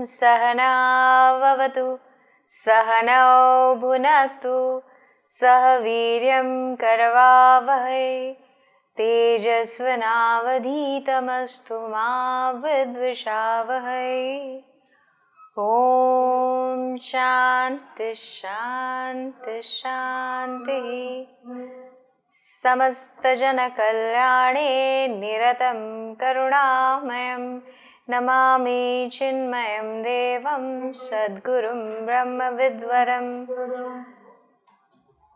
Sahana vavatu Sahanau bhunaktu Sahaviryam karavavahai Tejasvanavadhitamastu ma vidvishavahai. Om Shanti Shanti Shanti. Samasta Jana Kalyane Niratam Karunamayam Namami Chinmayam Devam Sadgurum Brahma Vidvaram.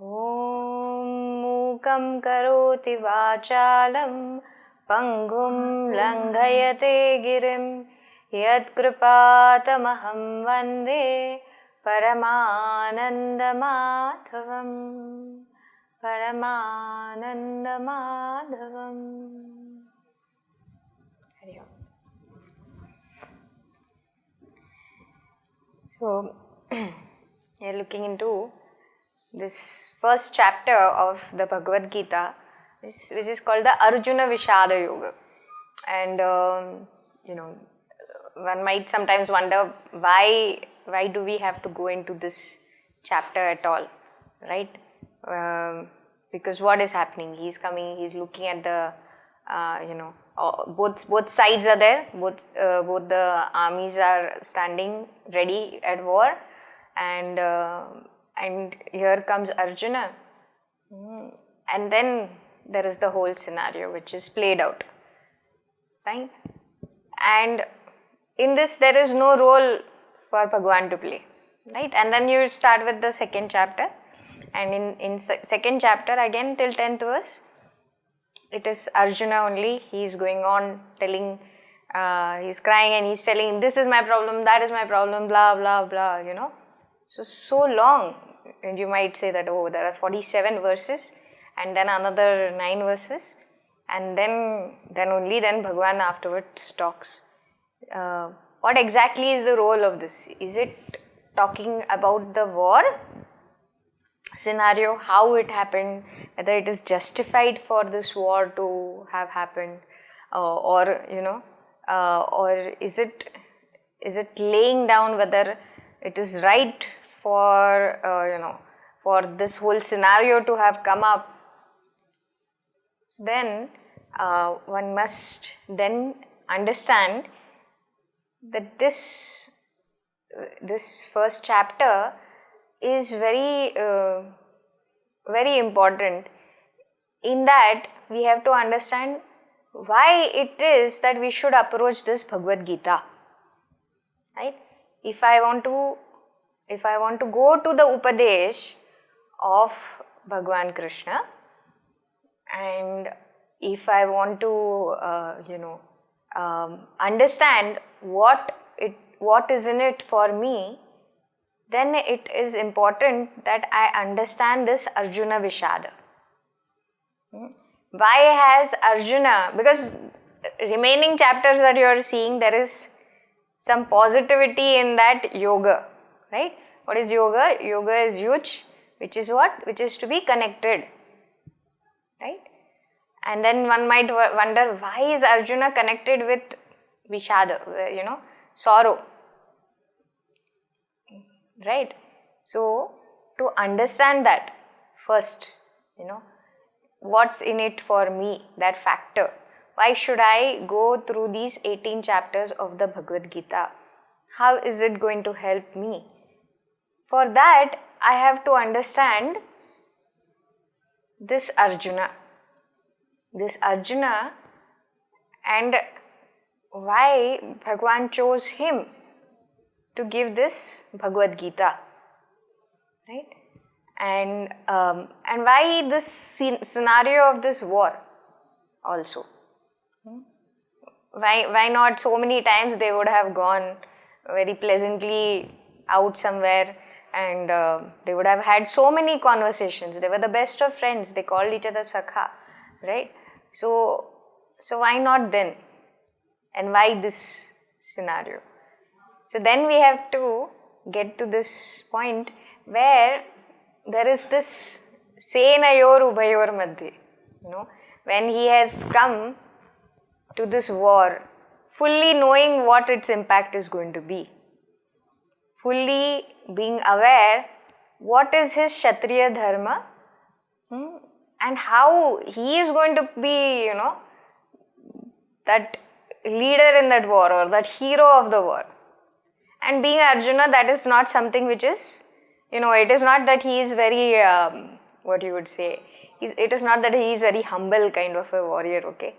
Om Mukam Karoti Vachalam Pangum Langhayate Girim Yat Kripatamaham Vande Paramananda Madhavam. Paramananda Madhavam. So, we are looking into this first chapter of the Bhagavad Gita, which is called the Arjuna Vishada Yoga. And, one might sometimes wonder why do we have to go into this chapter at all, right? Because what is happening? He's coming, he's looking at the, both sides are there, both the armies are standing ready at war, and here comes Arjuna, and then there is the whole scenario which is played out, fine, and in this there is no role for Bhagwan to play, right? And then you start with the second chapter, and in second chapter again till 10th verse, it is Arjuna only. He is going on telling, he's crying and he's telling, this is my problem, that is my problem, blah blah blah, so long. And you might say that, oh, there are 47 verses and then another 9 verses, and then Bhagwan afterwards talks. What exactly is the role of this? Is it talking about the war scenario, how it happened, whether it is justified for this war to have happened, or is it laying down whether it is right for for this whole scenario to have come up? So then one must then understand that this first chapter is very important, in that we have to understand why it is that we should approach this Bhagavad Gita, right? If I want to go to the Upadesh of Bhagwan Krishna, and if I want to understand what is in it for me, then it is important that I understand this Arjuna Vishada. Why has Arjuna, because remaining chapters that you are seeing, there is some positivity in that yoga, right? What is yoga? Yoga is yuj, which is what? Which is to be connected, right? And then one might wonder, why is Arjuna connected with Vishada, sorrow? Right? So, to understand that first, what's in it for me, that factor. Why should I go through these 18 chapters of the Bhagavad Gita? How is it going to help me? For that, I have to understand this Arjuna. And why Bhagwan chose him to give this Bhagavad Gita, right? And why this scenario of this war also? Why not so many times they would have gone very pleasantly out somewhere and they would have had so many conversations. They were the best of friends. They called each other Sakha, right? So why not then? And why this scenario? So then we have to get to this point where there is this senayor ubhayor madhye, when he has come to this war, fully knowing what its impact is going to be, fully being aware what is his Kshatriya dharma, and how he is going to be, that leader in that war or that hero of the war. And being Arjuna, that is not something which is, it is not that he is very, what you would say, it is not that he is very humble kind of a warrior, okay.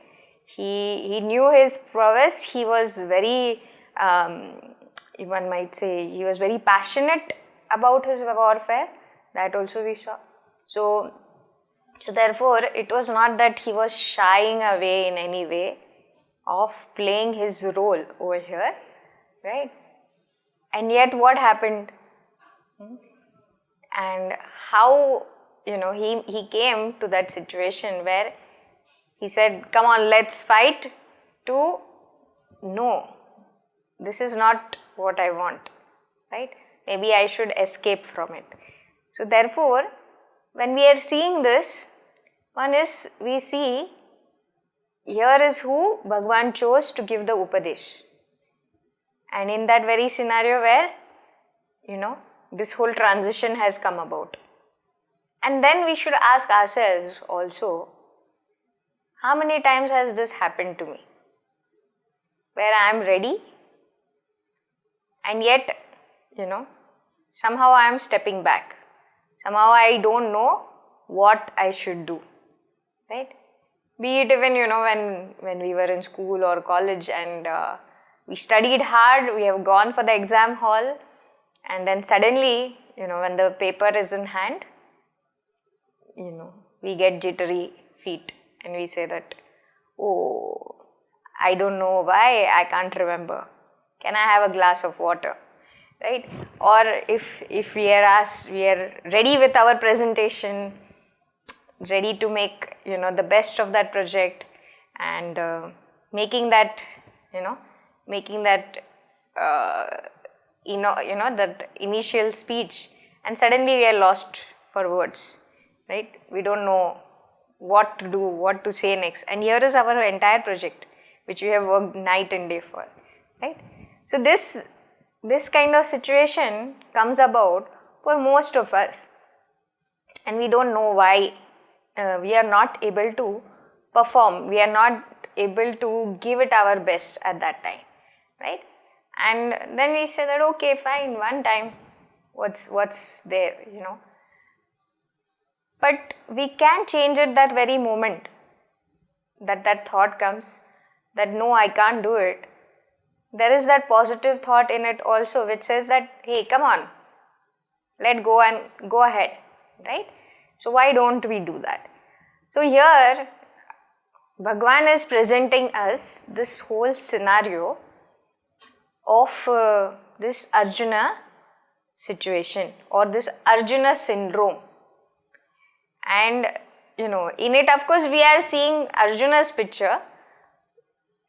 He knew his prowess. He was very, one might say, he was very passionate about his warfare. That also we saw. So therefore, it was not that he was shying away in any way of playing his role over here, right? And yet what happened? And how, he came to that situation where he said, come on, let's fight, to no, this is not what I want, right? Maybe I should escape from it. So therefore, when we are seeing this, one is, we see, here is who Bhagwan chose to give the Upadesh. And in that very scenario where, this whole transition has come about. And then we should ask ourselves also, how many times has this happened to me? Where I am ready, and yet, somehow I am stepping back. Somehow I don't know what I should do, right? Be it even, when we were in school or college and we studied hard, we have gone for the exam hall, and then suddenly, when the paper is in hand, we get jittery feet and we say that, oh, I don't know why, I can't remember. Can I have a glass of water? Right? Or if we are asked, we are ready with our presentation, ready to make, the best of that project, and making that that initial speech, and suddenly we are lost for words, right? We don't know what to do, what to say next. And here is our entire project, which we have worked night and day for, right? So this kind of situation comes about for most of us, and we don't know why we are not able to perform, we are not able to give it our best at that time, right? And then we say that, okay, fine, one time, what's there, But we can change it that very moment that thought comes, that no, I can't do it. There is that positive thought in it also, which says that, hey, come on, let go and go ahead, right? So why don't we do that? So here, Bhagwan is presenting us this whole scenario of this Arjuna situation or this Arjuna syndrome. And, in it, of course, we are seeing Arjuna's picture,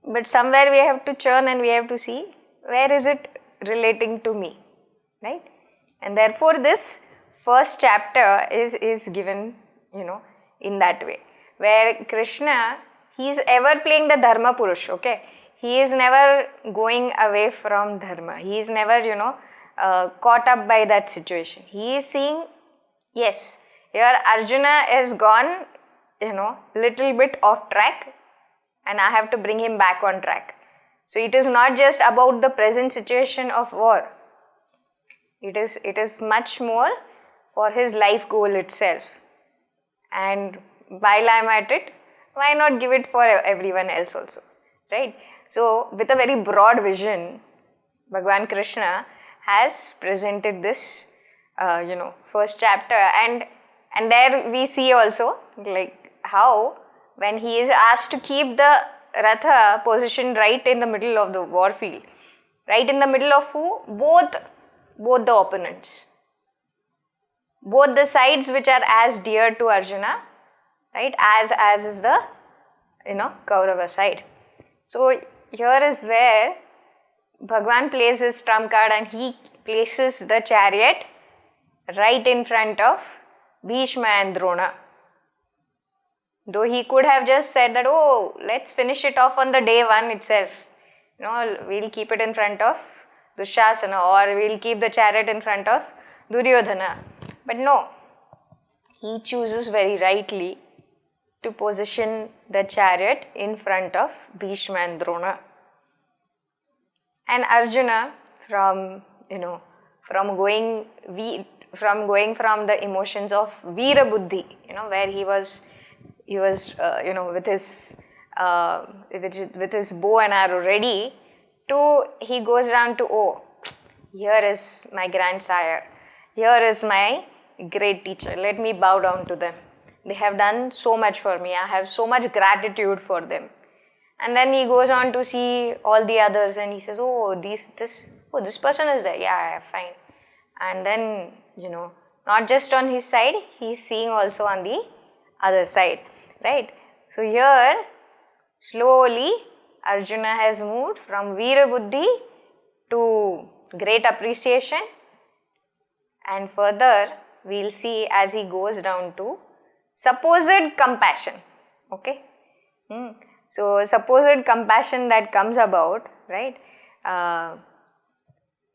but somewhere we have to churn and we have to see where is it relating to me, right? And therefore, this first chapter is given, in that way, where Krishna, he is ever playing the Dharma Purush, okay? He is never going away from Dharma. He is never, caught up by that situation. He is seeing, yes, here Arjuna is gone, little bit off track, and I have to bring him back on track. So it is not just about the present situation of war. It is much more for his life goal itself. And while I am at it, why not give it for everyone else also, right? So with a very broad vision, Bhagwan Krishna has presented this, first chapter, and there we see also like how when he is asked to keep the Ratha positioned right in the middle of the war field, right in the middle of who? Both the opponents. both the sides which are as dear to Arjuna, right, as is the, Kaurava side. So here is where Bhagwan plays his trump card and he places the chariot right in front of Bhishma and Drona. Though he could have just said that, oh, let's finish it off on the day one itself. We'll keep it in front of Dushasana, or we'll keep the chariot in front of Duryodhana. But no, he chooses very rightly to position the chariot in front of Bhishma and Drona. And Arjuna, from going from the emotions of Veera Buddhi, where he was with his bow and arrow ready, to he goes down to, oh, here is my grandsire, here is my great teacher, let me bow down to them. They have done so much for me, I have so much gratitude for them. And then he goes on to see all the others and he says, oh, this person is there, yeah, fine. And then, not just on his side, he's seeing also on the other side, right? So here, slowly, Arjuna has moved from Veera Buddhi to great appreciation, and further we'll see as he goes down to supposed compassion. Okay? So supposed compassion that comes about, right?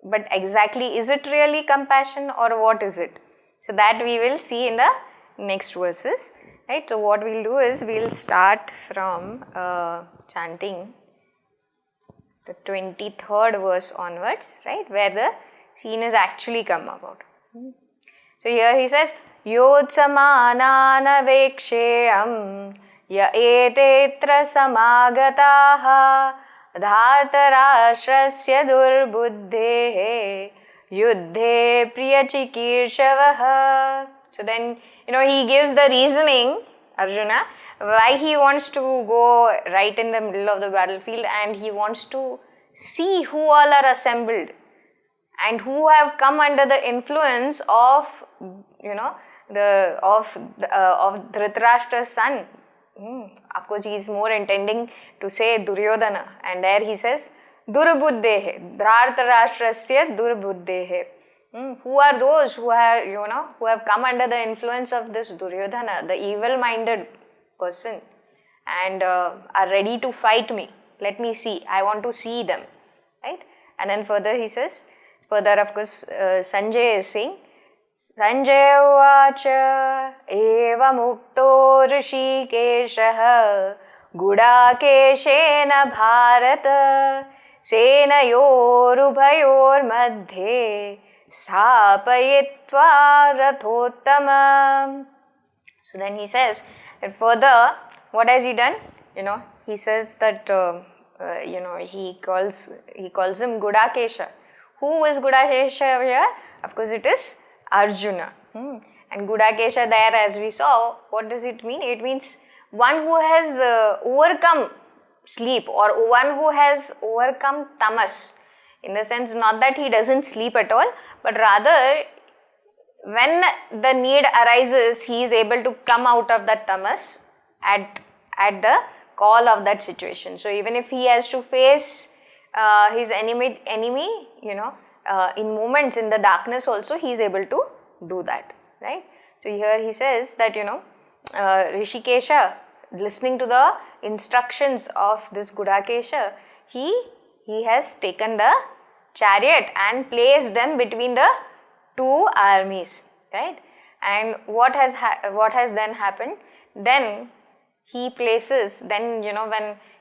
But exactly, is it really compassion or what is it? So that we will see in the next verses. Right? So what we'll do is we'll start from chanting the 23rd verse onwards, right, where the scene is actually come about. So here he says, Yotsamanana veksheyam ya etetra samagataha dhatarashrasya durbuddhe yuddhe priyachikirshavah. So then, he gives the reasoning, Arjuna, why he wants to go right in the middle of the battlefield, and he wants to see who all are assembled and who have come under the influence of, of Dhritarashtra's son. Of course, he is more intending to say Duryodhana, and there he says, Durbuddhehe, Dhritarashtrasya Durbuddhehe. Who are those who have, who have come under the influence of this Duryodhana, the evil-minded person, and are ready to fight me? Let me see. I want to see them, right? And then further he says, of course, Sanjay is saying, Sanjay uvacha eva mukto rishikeshah gudakeshena bharata senayorubhayor madhye Sthapayitva rathottamam. So then he says that further, what has he done? He says that, he calls him Gudakesha. Who is Gudakesha here? Of course, it is Arjuna. And Gudakesha there, as we saw, what does it mean? It means one who has overcome sleep, or one who has overcome tamas. In the sense, not that he doesn't sleep at all, but rather when the need arises, he is able to come out of that tamas at the call of that situation. So even if he has to face his enemy, in moments in the darkness also, he is able to do that, right? So here he says that, Rishikesha, listening to the instructions of this Gudakesha, he has taken the chariot and placed them between the two armies, right? And what has then happened? Then he places, when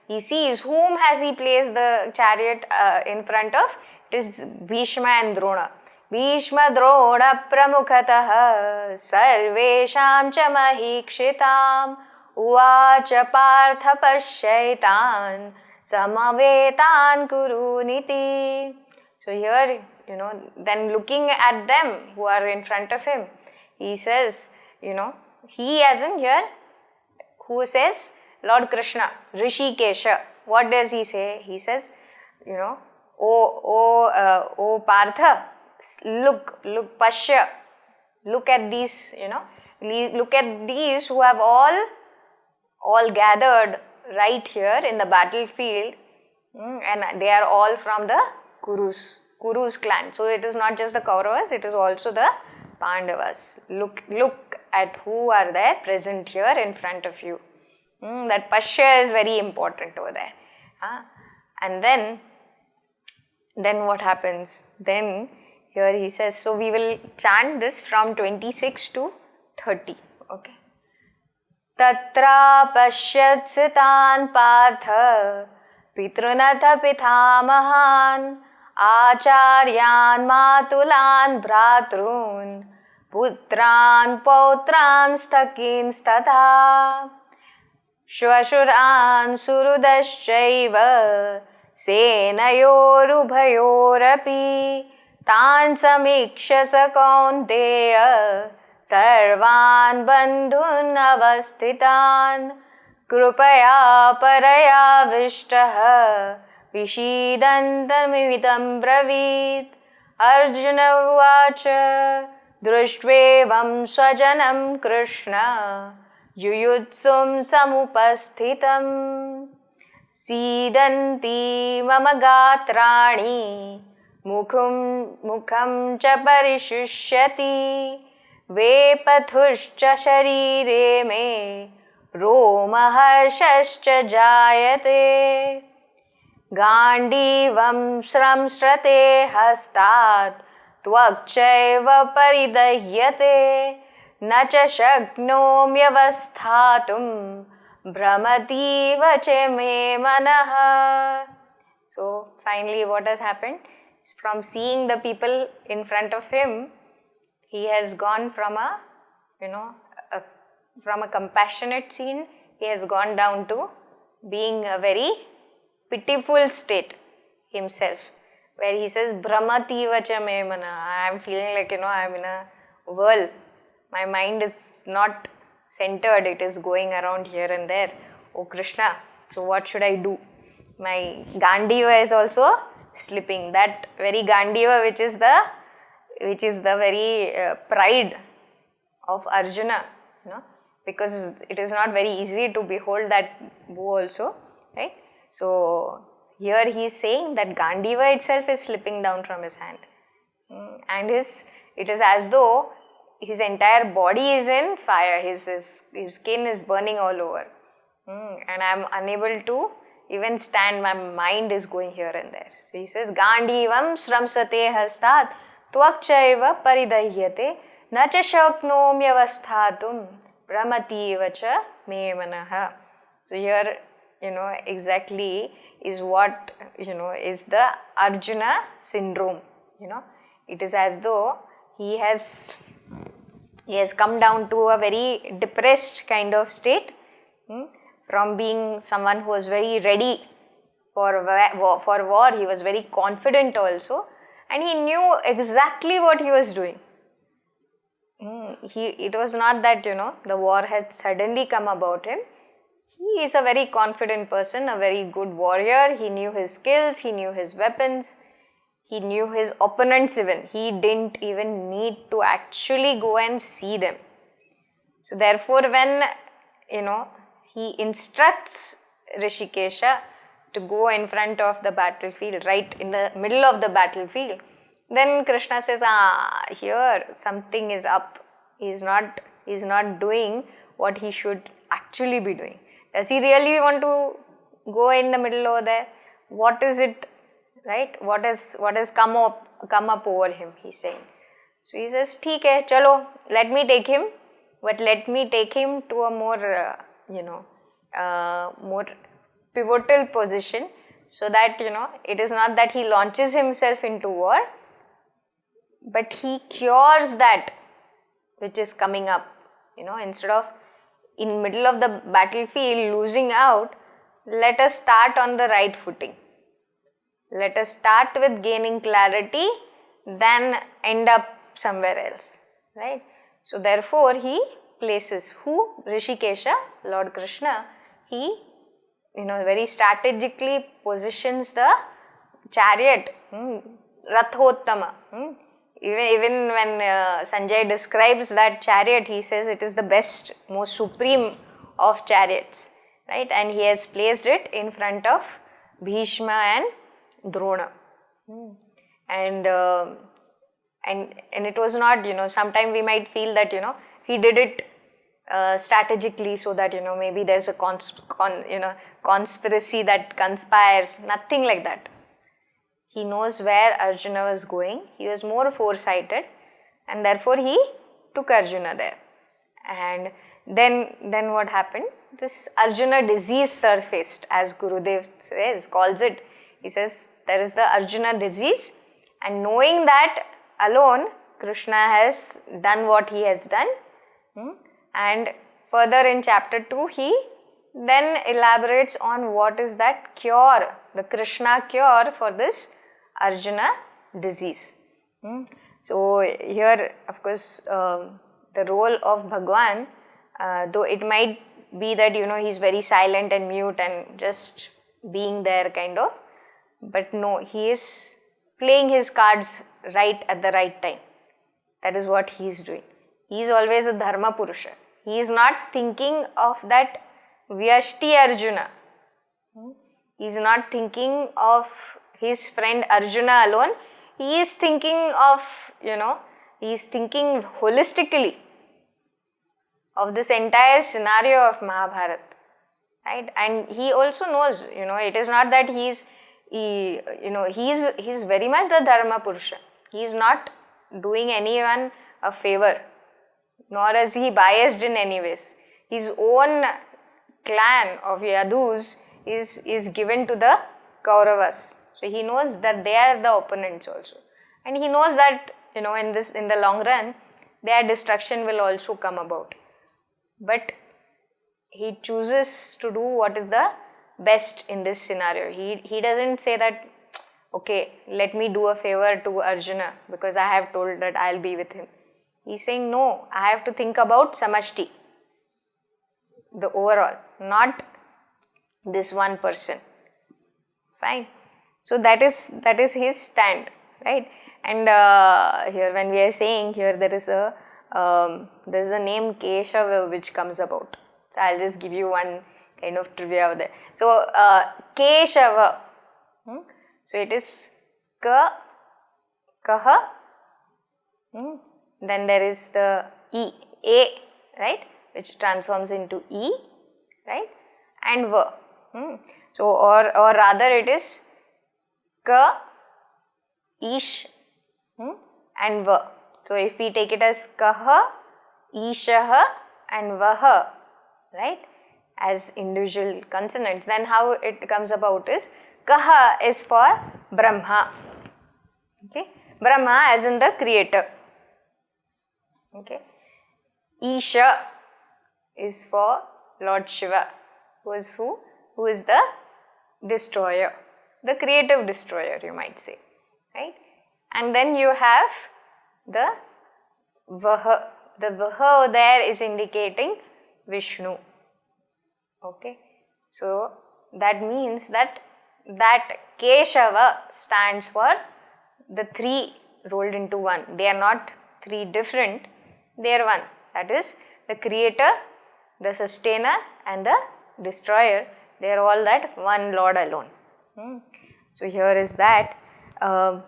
he sees whom has he placed the chariot in front of, it is Bhishma and Drona. Bhishma Drona pramukhatah sarvesham cha mahikshitam uvacha partha pashyaitan samavetan kuruniti. So here, then looking at them who are in front of him, he says, he as in here, who says? Lord Krishna, Rishikesha. What does he say? He says, O Partha, look, Pashya, Look at these, look at these who have all gathered right here in the battlefield, and they are all from the Kuru's clan. So it is not just the Kauravas, it is also the Pandavas. Look at who are there present here in front of you. That Pashya is very important over there. And then what happens? Then here he says, so we will chant this from 26 to 30. Okay. Tatra pashyat partha pitrunatha pitamahan acharyan matulan bhratrun putran pautran stakins tatha Shvashuran surudaschaiva senayorubhayorapi tan samikshasa kaunteya sarvan bandhun avastitan krupaya paraya vishtaha vishidantamimitam bravit Arjuna uvacha drishtvevam swajanam Krishna Yuyutsum samupasthitam Sidanti mama gatrani mukham cha parishishyati Vepathushcha sharire me Romaharshascha jayate Gandivam sramsrate hastat Tvakchaiva paridahyate न च शक्नोम्यवस्थातुं भ्रमतीव च मे मनः. So finally what has happened? From seeing the people in front of him, he has gone from from a compassionate scene, he has gone down to being a very pitiful state himself, where he says, Brahmativa cha me mana. I am feeling like, I am in a whirl. My mind is not centered, it is going around here and there. Oh Krishna, so what should I do? My Gandiva is also slipping. That very Gandiva which is the very pride of Arjuna, because it is not very easy to behold that bow also, right? So here he is saying that Gandiva itself is slipping down from his hand, and it is as though his entire body is in fire, his skin is burning all over, and I am unable to even stand, my mind is going here and there. So he says, Gandivam sramsate hastat tvakchaiva paridahyate na cha shaknomyavasthatum brahmativa cha me manaha. So here, exactly is what, is the Arjuna syndrome. It is as though he has come down to a very depressed kind of state, from being someone who was very ready for war. He was very confident also, and he knew exactly what he was doing. It was not that, the war had suddenly come about him. He is a very confident person, a very good warrior. He knew his skills, he knew his weapons. He knew his opponents even. He didn't even need to actually go and see them. So therefore when, he instructs Rishikesha to go in front of the battlefield, right in the middle of the battlefield, then Krishna says, here something is up. He is not doing what he should actually be doing. Does he really want to go in the middle over there? What is it? Right? What has come up over him, he's saying. So he says, "Theek hai, chalo, let me take him, but let me take him to a more, more pivotal position, so that, it is not that he launches himself into war, but he cures that which is coming up. Instead of in middle of the battlefield losing out, let us start on the right footing. Let us start with gaining clarity, then end up somewhere else, right? So therefore he places who? Rishikesha, Lord Krishna, he very strategically positions the chariot, Rathottama, Even when Sanjay describes that chariot, he says it is the best, most supreme of chariots, right? And he has placed it in front of Bhishma and Drona. And it was not, sometime we might feel that, he did it strategically so that, maybe there's a conspiracy that conspires, nothing like that. He knows where Arjuna was going, he was more foresighted, and therefore he took Arjuna there. And then what happened? This Arjuna disease surfaced, as Gurudev calls it. He says there is the Arjuna disease, and knowing that alone, Krishna has done what he has done. And further in chapter 2, he then elaborates on what is that cure, the Krishna cure for this Arjuna disease. So here, of course, the role of Bhagwan, though it might be that, he's very silent and mute and just being there kind of, but no, he is playing his cards right at the right time. That is what he is doing. He is always a Dharma Purusha. He is not thinking of that Vyashti Arjuna. He is not thinking of his friend Arjuna alone. He is thinking of, he is thinking holistically of this entire scenario of Mahabharata, right? And he also knows, it is not that he is very much the Dharma Purusha. He is not doing anyone a favor, nor is he biased in any ways. His own clan of Yadus is given to the Kauravas. So he knows that they are the opponents also. And he knows that, in the long run, their destruction will also come about. But he chooses to do what is the best in this scenario. He doesn't say that, okay, let me do a favor to Arjuna because I have told that I'll be with him. He's saying, no, I have to think about Samashti, the overall, not this one person. Fine. So that is his stand, right? And here when we are saying here there is a name Keshava which comes about. So I'll just give you one kind of trivia over there. So Keshava. So it is Ka, Kaha. Then there is the E, A, right, which transforms into E, right, and Va. So or rather it is Ka, Ish, and Va. So if we take it as Kaha, Ishaha, and Vaha, right, as individual consonants, then how it comes about is Kaha is for Brahma. Okay, Brahma as in the creator. Okay, Isha is for Lord Shiva, who is the destroyer, the creative destroyer, you might say, right? And then you have the Vaha. The Vaha there is indicating Vishnu. Okay, so that means that Keshava stands for the three rolled into one. They are not three different, they are one. That is the creator, the sustainer, and the destroyer. They are all that one Lord alone. So here is that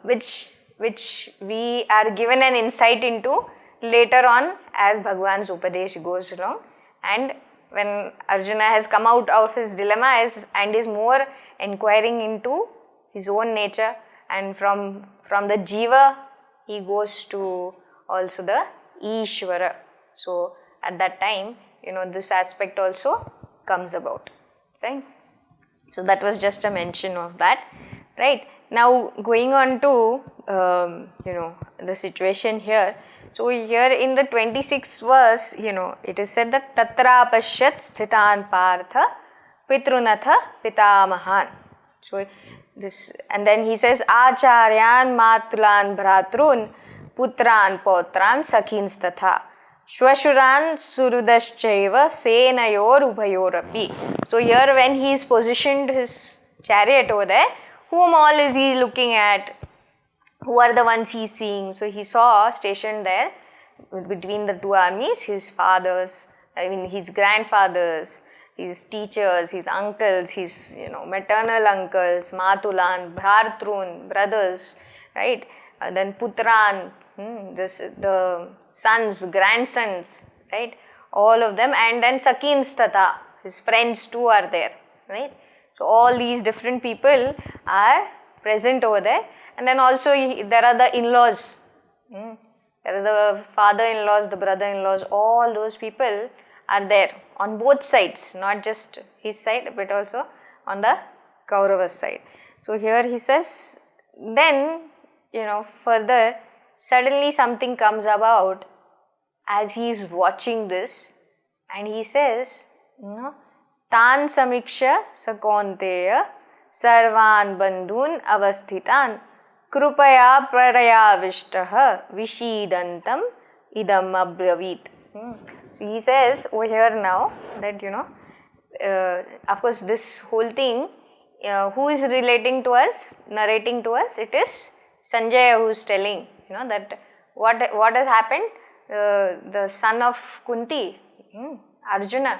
which we are given an insight into later on as Bhagwan's Upadesh goes along, and when Arjuna has come out of his dilemma and is more inquiring into his own nature, and from the Jiva he goes to also the Ishvara. So at that time, this aspect also comes about. Right? So that was just a mention of that. Right? Now going on to the situation here. So here in the 26th verse, it is said that Tatra Pashyat Sthitan Partha Pitrunatha Pitamahan. So this, and then he says Acharyan Matulan Bhratrun Putran Potran Sakhins Tatha Shwashuran Surudaschaiva Senayor Ubhayorapi. So here when he is positioned his chariot over there, whom all is he looking at? who are the ones he's seeing. So he saw stationed there between the two armies his fathers, his grandfathers, his teachers, his uncles, his maternal uncles, matulan, bhartrun, brothers, right? Then putran, the sons, grandsons, right? All of them, and then sakins tata, his friends too are there, right? So all these different people are present over there, and then also there are the in-laws. There are the father-in-laws, the brother-in-laws, all those people are there on both sides, not just his side but also on the Kaurava's side. So here he says, then further suddenly something comes about as he is watching this, and he says, Tan samiksha sakonteya sarvan bandhun avasthitan krupaya prarayavishtaha vishidantam idam abravit. So he says over here now that of course this whole thing, who is relating to us, narrating to us? It is Sanjaya who is telling that what has happened. The son of Kunti, Arjuna,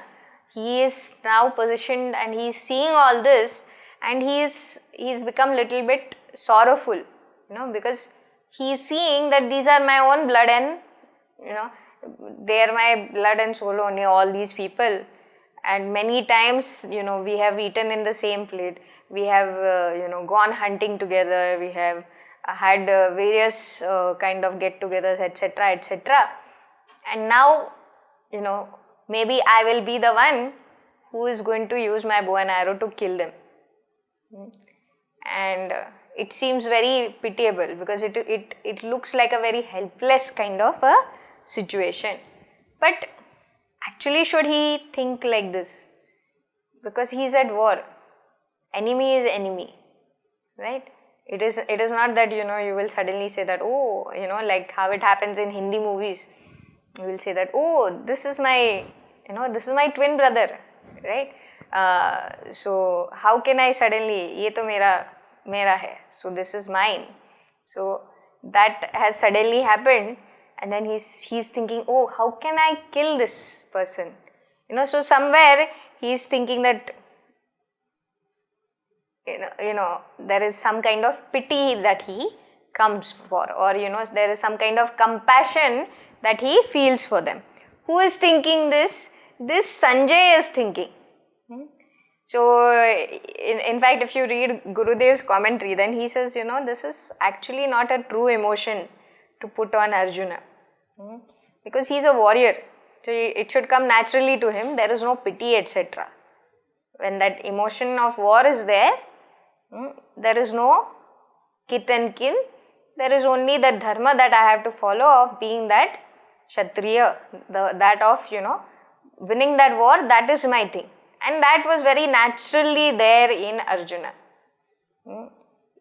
he is now positioned and he is seeing all this, and he is become little bit sorrowful, because he is seeing that these are my own blood and they are my blood and soul only, all these people, and many times we have eaten in the same plate, we have gone hunting together, we have had various kind of get-togethers, etc., etc. And now, maybe I will be the one who is going to use my bow and arrow to kill them. And it seems very pitiable, because it looks like a very helpless kind of a situation. But actually, should he think like this? Because he is at war. Enemy is enemy, right? It is not that you will suddenly say that, like how it happens in Hindi movies. You will say that, this is my twin brother, right? So how can I suddenly, ye to mera hai, so this is mine. So that has suddenly happened, and then he's thinking, how can I kill this person? So somewhere he's thinking that there is some kind of pity that he comes for, or there is some kind of compassion that he feels for them. Who is thinking this? This Sanjay is thinking. So in fact, if you read Gurudev's commentary, then he says, this is actually not a true emotion to put on Arjuna, because he is a warrior, so it should come naturally to him. There is no pity, etc. When that emotion of war is there, there is no kith and kin, there is only that dharma that I have to follow of being that Kshatriya, that of winning that war, that is my thing. And that was very naturally there in Arjuna.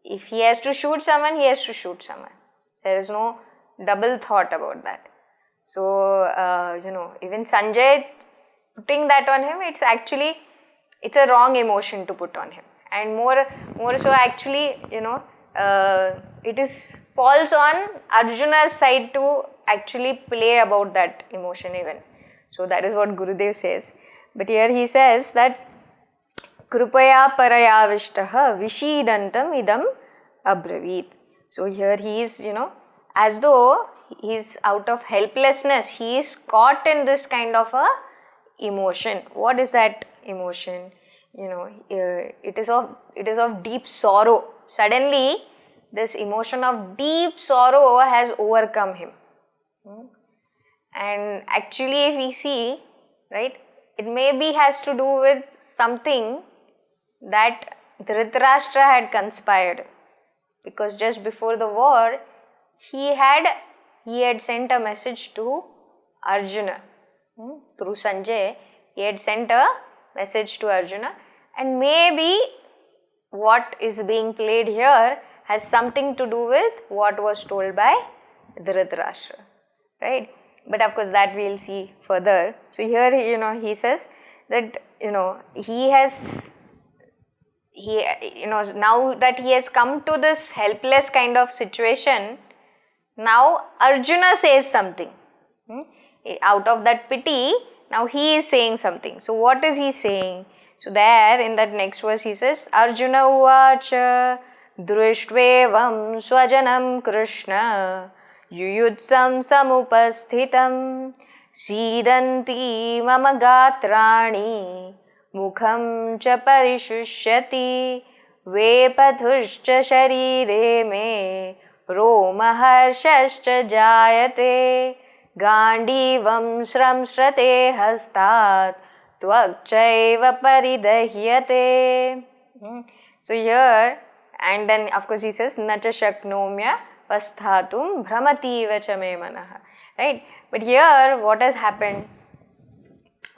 If he has to shoot someone, he has to shoot someone. There is no double thought about that. So, even Sanjay putting that on him, it's a wrong emotion to put on him. And more so actually, it falls on Arjuna's side to actually play about that emotion even. So that is what Gurudev says. But here he says that Krupaya parayavishtaha vishidantam idam abravit. So here he is, as though he is out of helplessness, he is caught in this kind of a emotion. What is that emotion? It is of deep sorrow. Suddenly, this emotion of deep sorrow has overcome him. And actually, if we see, right, it maybe has to do with something that Dhritarashtra had conspired, because just before the war, he had sent a message to Arjuna through Sanjay. He had sent a message to Arjuna, and maybe what is being played here has something to do with what was told by Dhritarashtra, right? But of course that we will see further. So here he says that he he, now that he has come to this helpless kind of situation, now Arjuna says something. Out of that pity, now he is saying something. So what is he saying? So there in that next verse he says, Arjuna uvacha drishtvevam swajanam Krishna yuyutsam samupasthitam sidanti mama gatrani mukham cha parishusyati vepathushcha sharire me romaharshascha jayate Gandivam sramsrate hastat tvakchaiva paridahyate. So here, and then of course he says, Nacha shaknomya pasthatum brahmativa cha me manaha. Right? But here what has happened?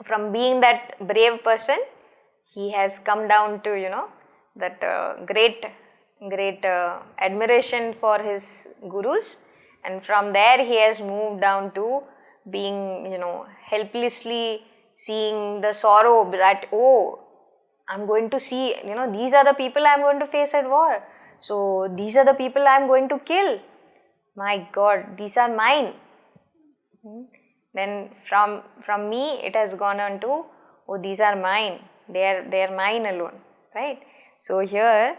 From being that brave person, he has come down to, that great admiration for his gurus. And from there he has moved down to being, helplessly seeing the sorrow that, oh, I'm going to see, these are the people I'm going to face at war. So these are the people I'm going to kill. My God, these are mine. Then from me it has gone on to, oh, these are mine. They are mine alone. Right? So here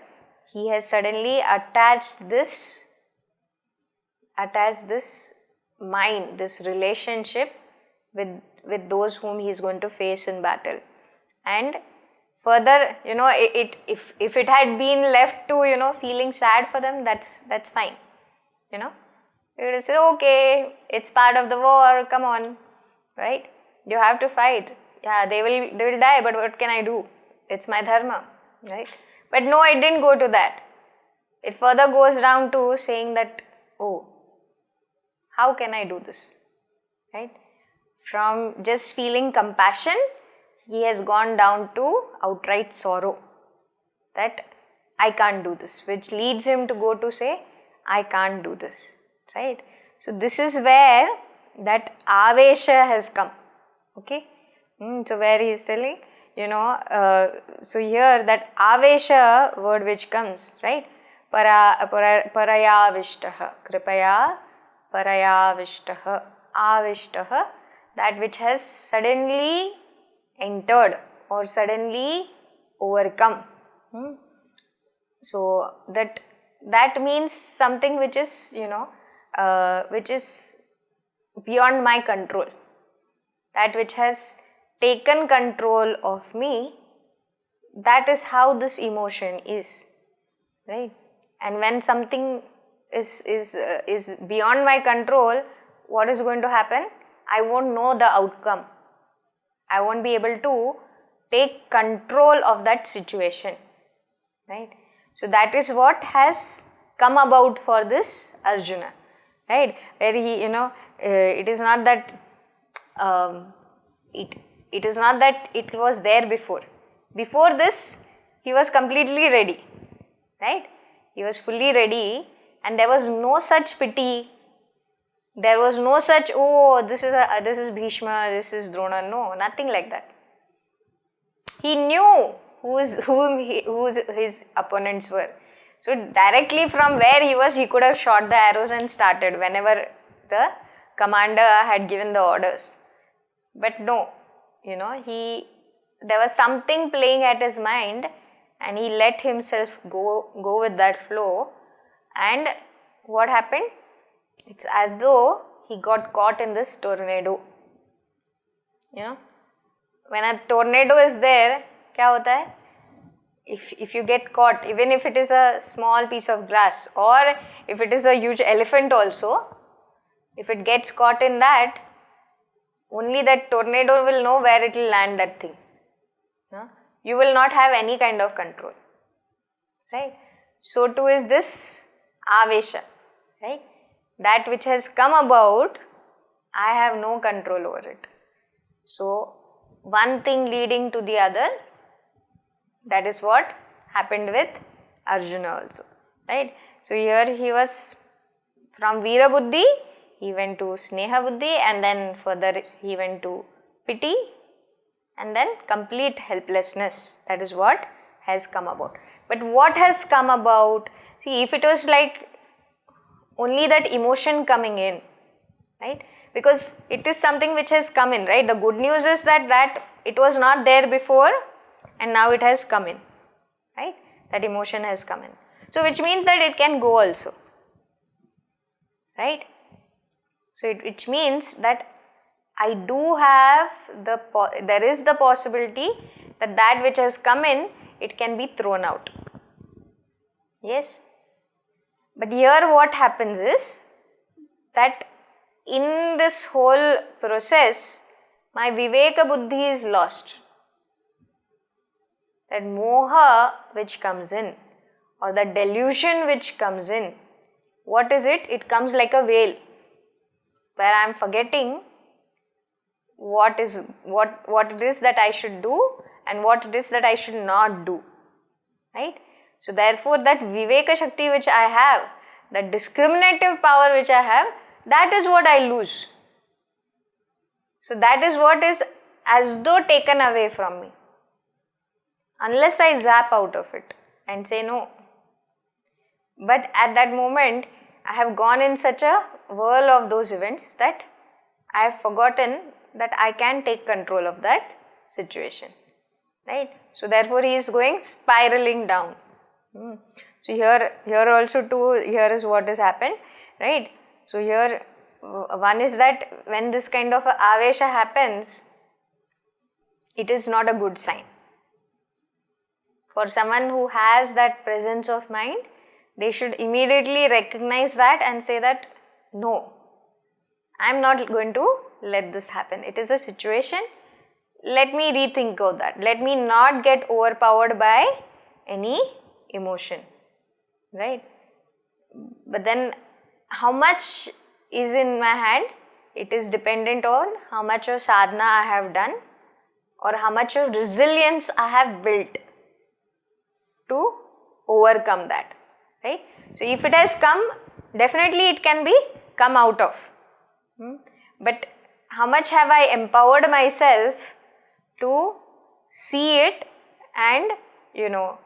he has suddenly attached this mind, this relationship with those whom he is going to face in battle. And further, if it had been left to, feeling sad for them, that's fine. It is okay, it's part of the war, come on, right? You have to fight. Yeah, they will die, but what can I do? It's my dharma, right? But no, it didn't go to that. It further goes down to saying that, oh, how can I do this? Right? From just feeling compassion, he has gone down to outright sorrow. That I can't do this, which leads him to go to say, I can't do this. Right? So this is where that avesha has come. Okay? So where he is telling, so here that avesha word which comes, right? Parayavishtaha, kripaya parayavishtaha, avishtaha, that which has suddenly entered or suddenly overcome. So that means something which is, which is beyond my control. That which has taken control of me, that is how this emotion is. Right? And when something is beyond my control, what is going to happen? I won't know the outcome. I won't be able to take control of that situation. Right? So that is what has come about for this Arjuna. Right? Where he, it is not that it is not that it was there before. Before this, he was completely ready. Right? He was fully ready, and there was no such pity. There was no such, oh, this is Bhishma, this is Drona. No, nothing like that. He knew who his opponents were. So directly from where he was, he could have shot the arrows and started whenever the commander had given the orders. But no, there was something playing at his mind, and he let himself go with that flow. And what happened? It's as though he got caught in this tornado. When a tornado is there, क्या होता है? If you get caught, even if it is a small piece of glass, or if it is a huge elephant also, if it gets caught in that, only that tornado will know where it will land that thing. You will not have any kind of control. Right? So too is this avesha. Right? That which has come about, I have no control over it. So one thing leading to the other, that is what happened with Arjuna also. Right? So here he was from Veera Buddhi, he went to Sneha Buddhi, and then further he went to pity, and then complete helplessness. That is what has come about. But what has come about? See, if it was like only that emotion coming in, right? Because it is something which has come in, right? The good news is that it was not there before and now it has come in, right? That emotion has come in. So which means that it can go also, right? So which means that I do have there is the possibility that which has come in, it can be thrown out. Yes. But here what happens is that in this whole process, my viveka buddhi is lost. That moha which comes in, or the delusion which comes in, what is it? It comes like a veil, where I am forgetting what it is that I should do and what it is that I should not do, right? So therefore that viveka shakti which I have, that discriminative power which I have, that is what I lose. So that is what is as though taken away from me, unless I zap out of it and say no. But at that moment, I have gone in such a whirl of those events that I have forgotten that I can take control of that situation, right? So therefore he is going spiraling down. So here also too, here is what has happened, right? So here one is that when this kind of avesha happens, it is not a good sign. For someone who has that presence of mind, they should immediately recognize that and say that no, I am not going to let this happen. It is a situation, let me rethink of that. Let me not get overpowered by any emotion, right? But then how much is in my hand? It is dependent on how much of sadhana I have done or how much of resilience I have built to overcome that, right? So if it has come, definitely it can be come out of. But how much have I empowered myself to see it and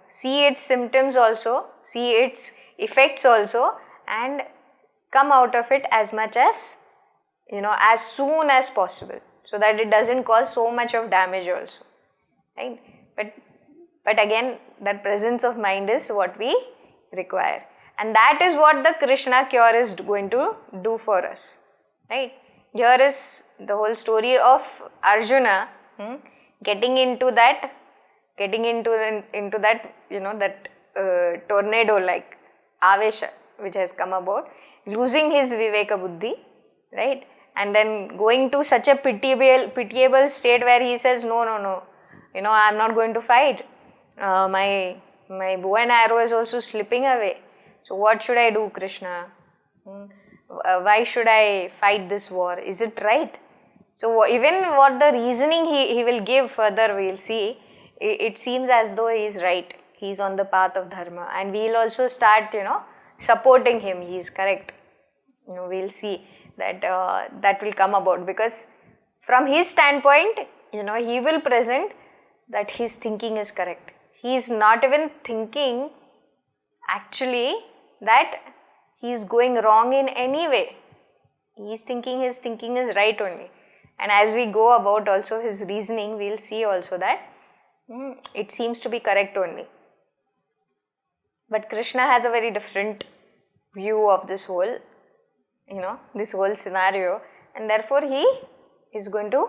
see its symptoms also, see its effects also, and come out of it as much as, as soon as possible, so that it doesn't cause so much of damage also, right? But again, that presence of mind is what we require, and that is what the Krishna cure is going to do for us, right? Here is the whole story of Arjuna getting into that tornado like avesha which has come about, losing his viveka buddhi, right? And then going to such a pitiable state where he says, no, I am not going to fight. My bow and arrow is also slipping away. So what should I do, Krishna? Why should I fight this war? Is it right? So even what the reasoning he will give further, we will see, it seems as though he is right. He is on the path of dharma, and we will also start, supporting him. He is correct. We will see that that will come about, because from his standpoint, he will present that his thinking is correct. He is not even thinking actually that he is going wrong in any way. He is thinking his thinking is right only. And as we go about also his reasoning, we will see also that it seems to be correct only. But Krishna has a very different view of this whole, this whole scenario, and therefore he is going to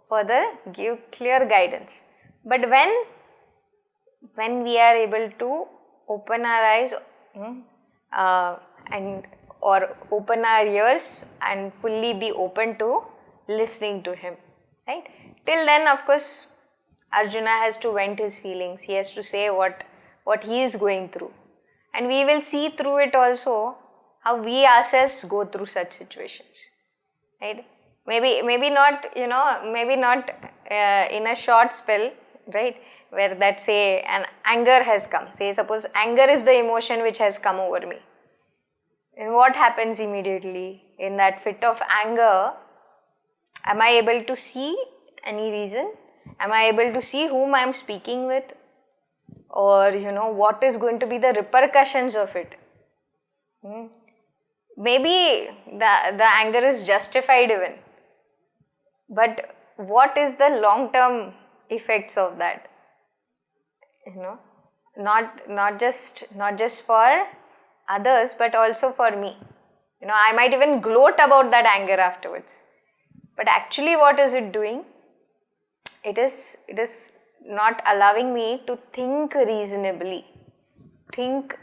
further give clear guidance. But when we are able to open our eyes or open our ears and fully be open to listening to him, right? Till then, of course, Arjuna has to vent his feelings. He has to say what he is going through, and we will see through it also how we ourselves go through such situations, right? Maybe not in a short spell, right, where that say an anger has come. Say suppose anger is the emotion which has come over me, and what happens immediately in that fit of anger? Am I able to see any reason? Am I able to see whom I am speaking with? or what is going to be the repercussions of it. Maybe the anger is justified even, but what is the long term effects of that? Not just for others, but also for me. I might even gloat about that anger afterwards, but actually what is it doing? It is not allowing me to think reasonably, think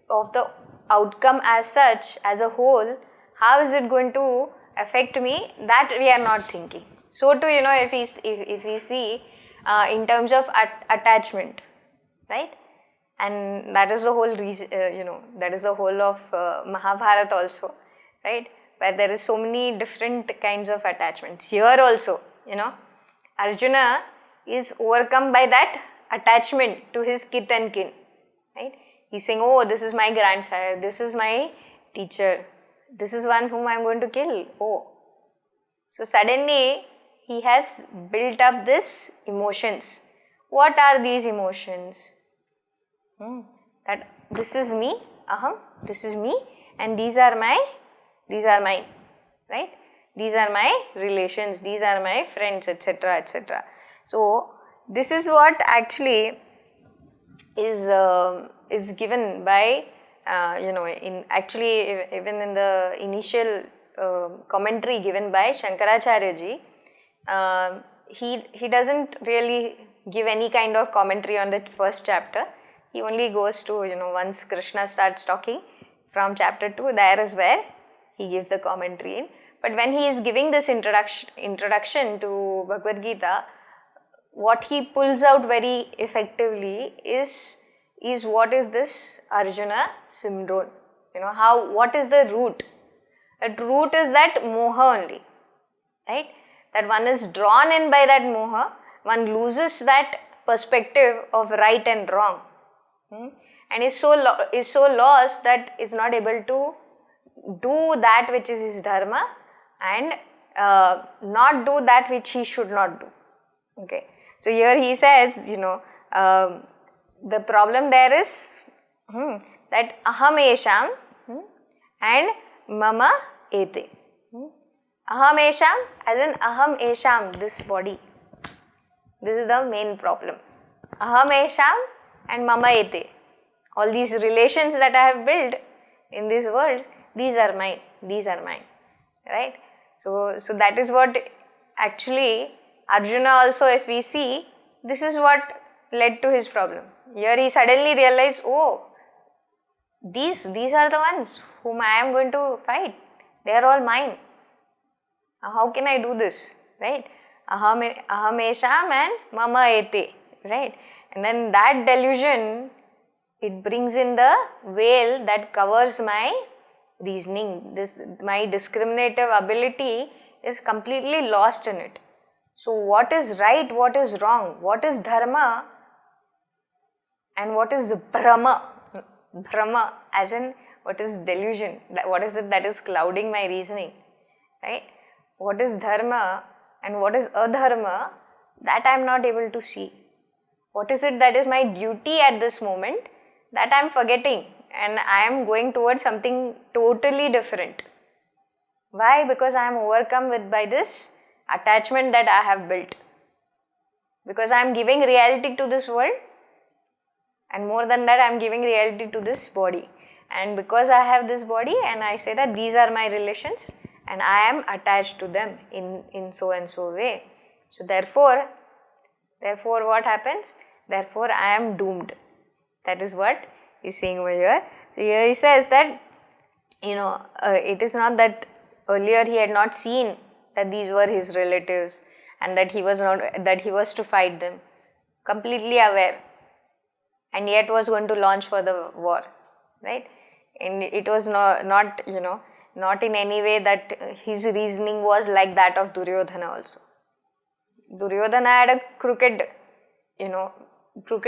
of the outcome as such, as a whole. How is it going to affect me? That we are not thinking. So too, if we see in terms of attachment, right? And that is the whole reason, that is the whole of Mahabharata also, right? Where there is so many different kinds of attachments. Here also, Arjuna is overcome by that attachment to his kith and kin, right? He's saying, oh, this is my grandsire, this is my teacher, this is one whom I am going to kill. Oh. So suddenly he has built up this emotions. What are these emotions? That this is me, aham, this is me, and these are mine, right? These are my relations, these are my friends, etc., etc. So this is what actually is given by even in the initial commentary given by Shankaracharya ji. He doesn't really give any kind of commentary on the first chapter. He only goes to, once Krishna starts talking from chapter 2, there is where he gives the commentary in. But when he is giving this introduction to Bhagavad Gita, what he pulls out very effectively is what is this Arjuna syndrome? What is the root? That root is that moha only, right? That one is drawn in by that moha, one loses that perspective of right and wrong. And is so lost that is not able to do that which is his dharma and not do that which he should not do. Okay. So here he says, the problem there is that aham esham and mama ete. Aham esham as in aham esham, this body. This is the main problem. Aham esham and mama ete. All these relations that I have built in these worlds, these are mine, right? So that is what actually Arjuna also, if we see, this is what led to his problem. Here he suddenly realized, oh, these are the ones whom I am going to fight. They are all mine. How can I do this, right? Aham esham and mama ete, right? And then that delusion, it brings in the veil that covers my reasoning. My discriminative ability is completely lost in it. So what is right, what is wrong, what is dharma and what is brahma? Brahma as in what is delusion, what is it that is clouding my reasoning, right? What is dharma and what is adharma, that I am not able to see. What is it that is my duty at this moment, that I am forgetting and I am going towards something totally different. Why? Because I am overcome by this attachment that I have built. Because I am giving reality to this world, and more than that I am giving reality to this body. And because I have this body and I say that these are my relations and I am attached to them in so and so way. So therefore what happens? Therefore I am doomed. That is what he is saying over here. So here he says that, it is not that earlier he had not seen that these were his relatives and that he was to fight them. Completely aware. And yet was going to launch for the war, right? And it was not in any way that his reasoning was like that of Duryodhana also. Duryodhana had a crooked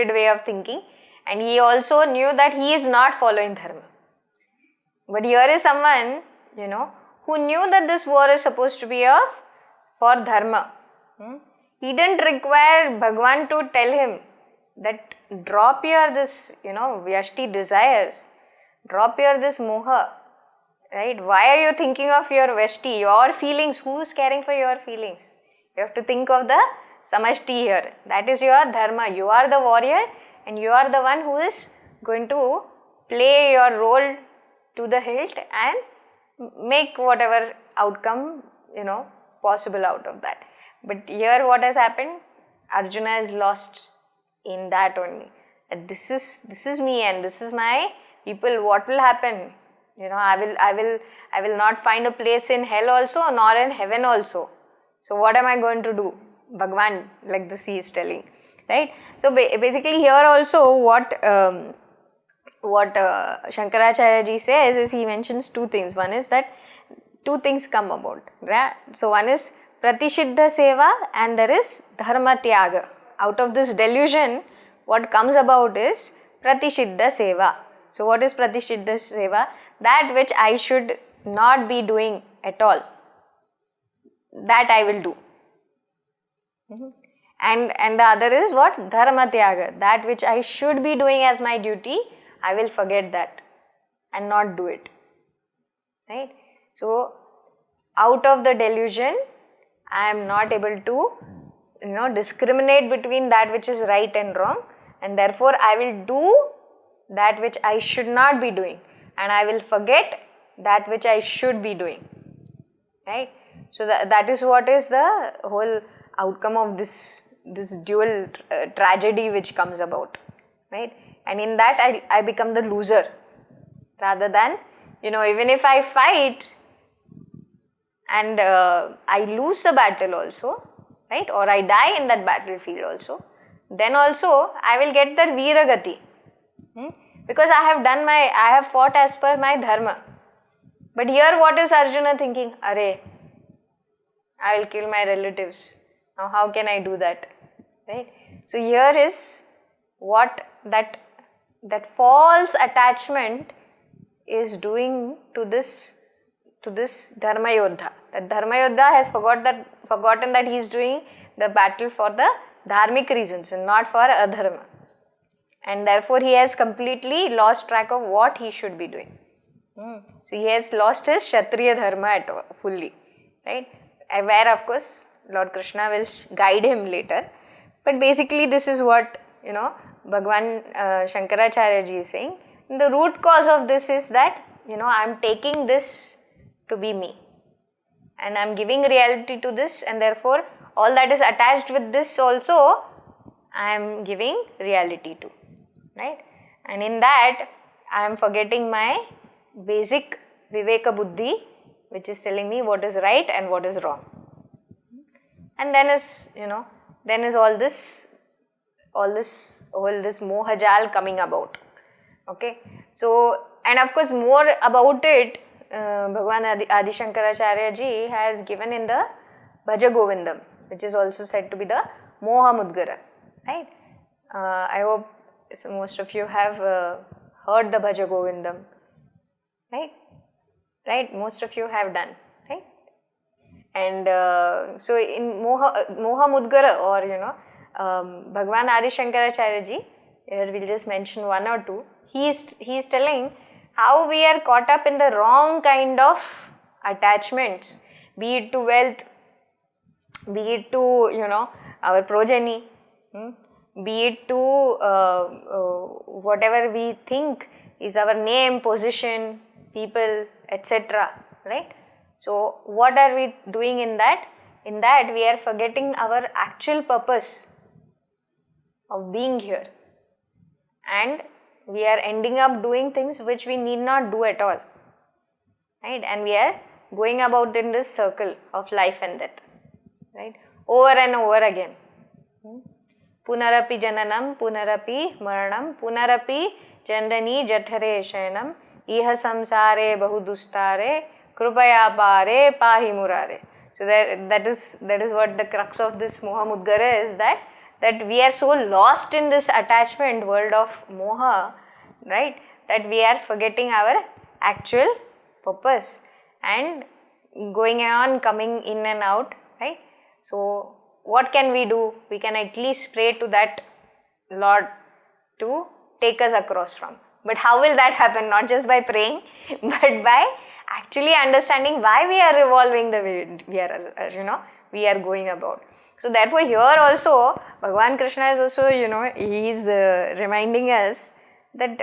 way of thinking, and he also knew that he is not following dharma. But here is someone, who knew that this war is supposed to be for dharma. He didn't require Bhagwan to tell him that drop your this, vyashti desires, drop your this moha, right? Why are you thinking of your vyashti, your feelings? Who is caring for your feelings? You have to think of the samashti here. That is your dharma. You are the warrior and you are the one who is going to play your role to the hilt and make whatever outcome, possible out of that. But here what has happened? Arjuna is lost in that only. This is me and this is my people. What will happen? I will not find a place in hell also nor in heaven also. So what am I going to do? Bhagwan, like this he is telling, right? So basically here also what Shankaracharya ji says is, he mentions two things. One is that two things come about, right? So one is Pratishiddha Seva and there is Dharma Tyaga. Out of this delusion, what comes about is Pratishiddha Seva. So what is Pratishiddha Seva? That which I should not be doing at all, that I will do. And the other is what? Dharma Tyaga. That which I should be doing as my duty, I will forget that and not do it. Right? So out of the delusion, I am not able to discriminate between that which is right and wrong, and therefore I will do that which I should not be doing and I will forget that which I should be doing. Right? So that is what is the whole outcome of this dual tragedy which comes about. Right? And in that I become the loser rather than, even if I fight and I lose the battle also, right, or I die in that battlefield also, then also I will get that Veeragati. Because I have fought as per my dharma. But here what is Arjuna thinking? Arey, I will kill my relatives. Now how can I do that? Right? So here is what that false attachment is doing to this Dharma Yodha. That Dharma Yodha has forgotten that he is doing the battle for the dharmic reasons and not for adharma. And therefore he has completely lost track of what he should be doing. So he has lost his Kshatriya dharma fully. Right? Where of course Lord Krishna will guide him later. But basically this is what Bhagwan Shankaracharya ji is saying. The root cause of this is that I am taking this to be me. And I am giving reality to this, and therefore all that is attached with this also I am giving reality to. Right? And in that I am forgetting my basic Viveka Buddhi, which is telling me what is right and what is wrong. And then is all this mohajal coming about. Okay. So, and of course more about it Bhagwan Adi Shankaracharya ji has given in the Bhaja Govindam, which is also said to be the Moha Mudgara. Right? I hope most of you have heard the Bhaja Govindam. Right? Right? Most of you have done. Right? And so in Moha Mudgara, or Bhagwan Adi Shankaracharya ji, here we'll just mention one or two. He is telling how we are caught up in the wrong kind of attachments, be it to wealth, be it to our progeny, be it to whatever we think is our name, position, people, etc. Right? So what are we doing in that? In that we are forgetting our actual purpose of being here, and we are ending up doing things which we need not do at all. Right? And we are going about in this circle of life and death. Right? Over and over again. Punarapi jananam, punarapi maranam, punarapi jandani jathare shayanam, iha samsare bahudustare, krupaya pare pahi murare. So that is what the crux of this Moha Mudgara is, that we are so lost in this attachment world of moha, right, that we are forgetting our actual purpose and going on, coming in and out, right. So what can we do? We can at least pray to that Lord to take us across from. But how will that happen? Not just by praying, but by actually understanding why we are revolving the way we are going about. So therefore here also, Bhagavan Krishna is also, he is reminding us that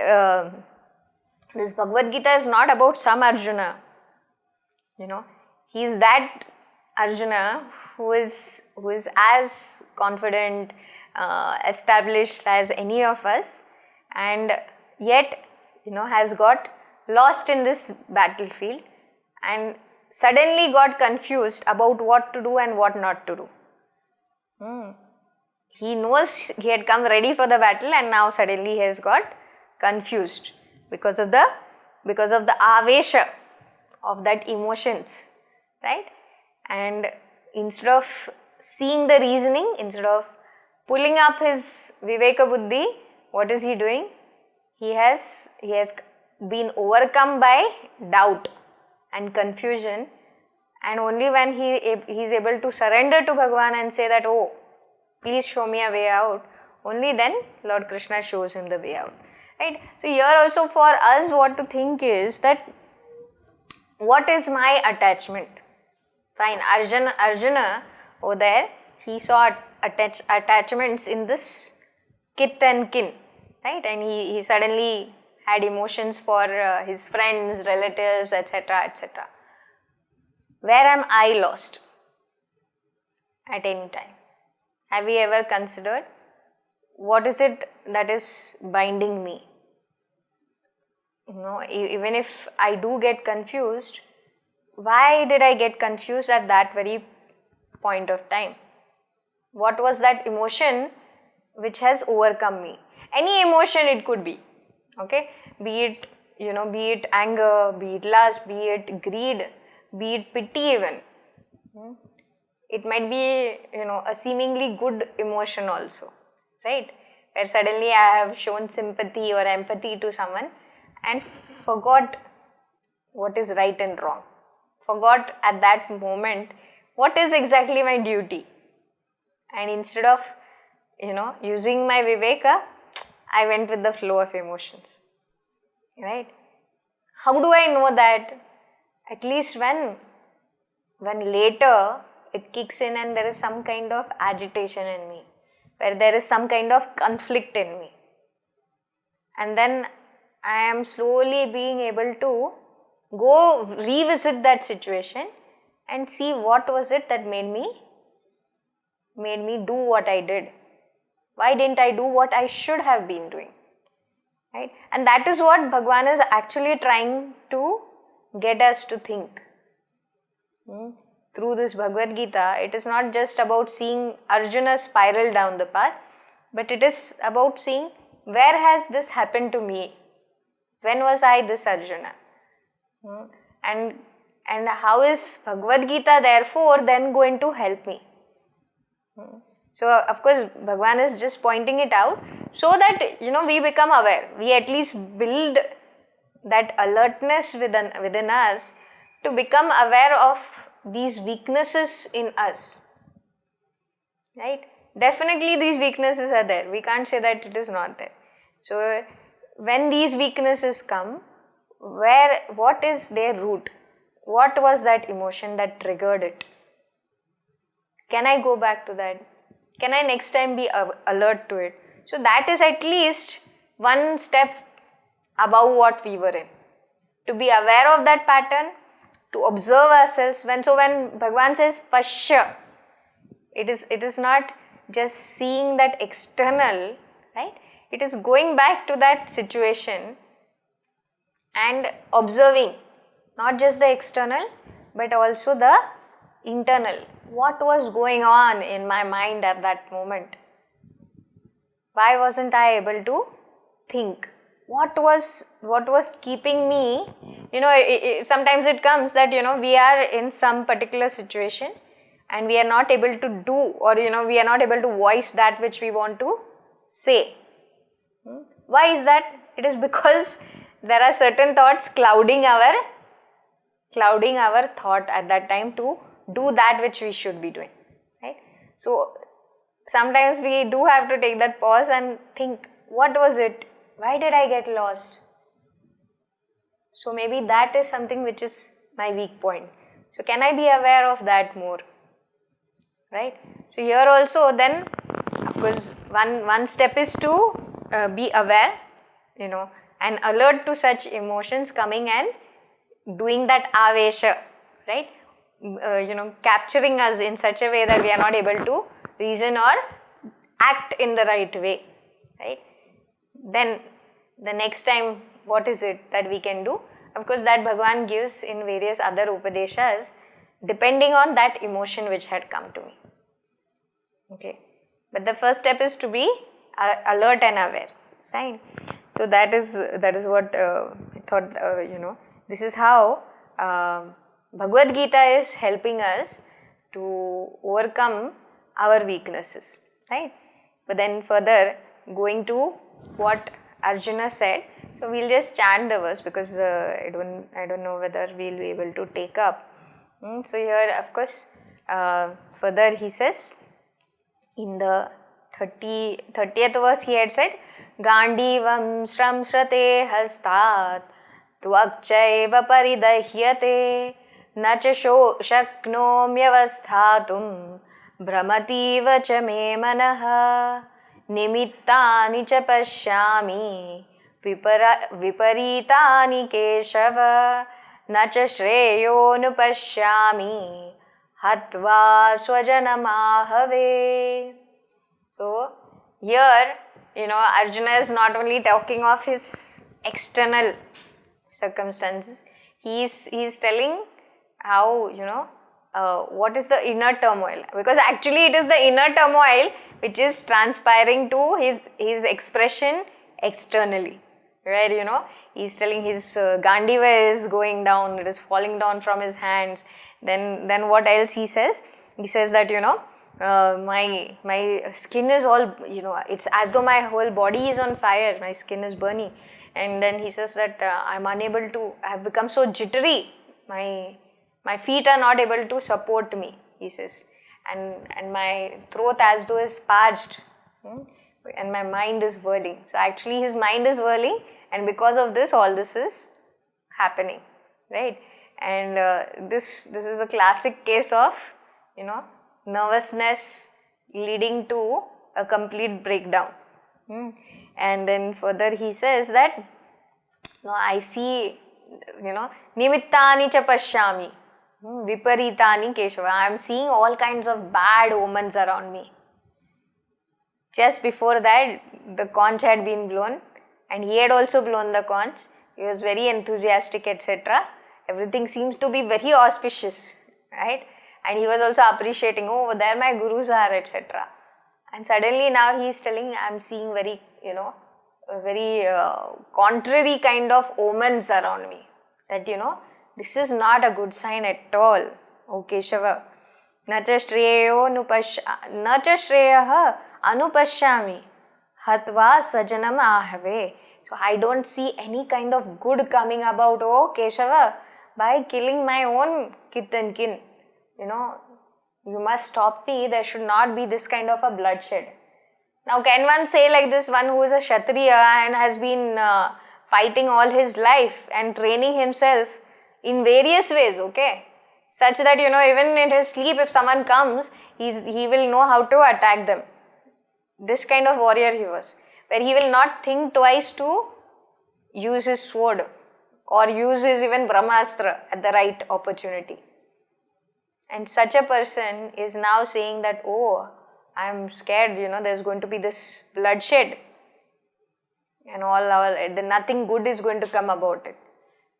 this Bhagavad Gita is not about some Arjuna. He is that Arjuna who is as confident, established as any of us, and yet has got lost in this battlefield and suddenly got confused about what to do and what not to do. He knows he had come ready for the battle, and now suddenly he has got confused because of the avesha of that emotions, right? And instead of seeing the reasoning, instead of pulling up his viveka buddhi, what is he doing? He has been overcome by doubt and confusion, and only when he is able to surrender to Bhagavan and say that, oh, please show me a way out, only then Lord Krishna shows him the way out. Right? So here also for us what to think is that, what is my attachment? Fine, Arjuna over there, he saw attachments in this kith and kin, right? And he suddenly had emotions for his friends, relatives, etc., etc. Where am I lost at any time? Have we ever considered what is it that is binding me? Even if I do get confused, why did I get confused at that very point of time? What was that emotion which has overcome me? Any emotion it could be, okay? Be it anger, be it lust, be it greed, be it pity even. It might be, a seemingly good emotion also, right? Where suddenly I have shown sympathy or empathy to someone and forgot what is right and wrong. Forgot at that moment what is exactly my duty. And instead of, using my viveka, I went with the flow of emotions, right? How do I know that? At least when later it kicks in and there is some kind of agitation in me, where there is some kind of conflict in me. And then I am slowly being able to go revisit that situation and see what was it that made me do what I did. Why didn't I do what I should have been doing? Right? And that is what Bhagavan is actually trying to get us to think. Through this Bhagavad Gita, it is not just about seeing Arjuna spiral down the path, but it is about seeing where has this happened to me? When was I this Arjuna? And how is Bhagavad Gita therefore then going to help me? So of course Bhagavan is just pointing it out so that we become aware. We at least build that alertness within us to become aware of these weaknesses in us. Right? Definitely these weaknesses are there. We can't say that it is not there. So when these weaknesses come, what is their root? What was that emotion that triggered it? Can I go back to that? Can I next time be alert to it? So that is at least one step above what we were in. To be aware of that pattern, to observe ourselves. When Bhagavan says Pashya, it is not just seeing that external, right? It is going back to that situation and observing not just the external but also the internal. What was going on in my mind at that moment? Why wasn't I able to think? What was keeping me? Sometimes it comes that we are in some particular situation and we are not able to do, or we are not able to voice that which we want to say. Why is that? It is because there are certain thoughts clouding our thought at that time to do that which we should be doing, right? So sometimes we do have to take that pause and think, what was it? Why did I get lost? So maybe that is something which is my weak point. So can I be aware of that more? Right? So here also then, of course, one step is to be aware, and alert to such emotions coming and doing that avesha, right? Capturing us in such a way that we are not able to reason or act in the right way, right? Then the next time, what is it that we can do? Of course, that Bhagavan gives in various other upadeshas, depending on that emotion which had come to me. Okay, but the first step is to be alert and aware. Fine. So that is what I thought. This is how Bhagavad Gita is helping us to overcome our weaknesses. Right. But then further going to what Arjuna said. So we'll just chant the verse because I don't know whether we'll be able to take up. So here, of course, further he says. In the 30th verse he had said, Gandivam shram shrate hastat tvakchaiva paridahyate nacha shaknomyavasthatum brahmativa cha me manaha nimittani cha pashyami viparitani keshava nacha shreyonupashyami Hatva swajanamahave. So here, Arjuna is not only talking of his external circumstances, he is telling how, what is the inner turmoil. Because actually it is the inner turmoil which is transpiring to his expression externally. Right, he's telling his Gandiva is going down, it is falling down from his hands. Then what else he says? He says that, my skin is all, it's as though my whole body is on fire, my skin is burning. And then he says that I'm unable to, I have become so jittery, my feet are not able to support me, he says. And my throat as though is parched. And my mind is whirling. So actually his mind is whirling, and because of this all this is happening, right? And this is a classic case of nervousness leading to a complete breakdown. And then further he says that I see nimittani cha pashyami viparitani keshava. I am seeing all kinds of bad omens around me. Just before that, the conch had been blown, and he had also blown the conch. He was very enthusiastic, etc. Everything seems to be very auspicious, right? And he was also appreciating, there my gurus are, etc. And suddenly now he is telling, I am seeing very, very contrary kind of omens around me. That, this is not a good sign at all, O Keshava. Nacha shreyaha anupashyami hatva sajanam ahave. So I don't see any kind of good coming about, O Keshava, by killing my own kith and kin. You must stop me, there should not be this kind of a bloodshed. Now can one say like this, one who is a Kshatriya and has been fighting all his life and training himself in various ways, okay? Such that, even in his sleep, if someone comes, he will know how to attack them. This kind of warrior he was, where he will not think twice to use his sword or use his even Brahmastra at the right opportunity. And such a person is now saying that, I am scared, there's going to be this bloodshed and then nothing good is going to come about it.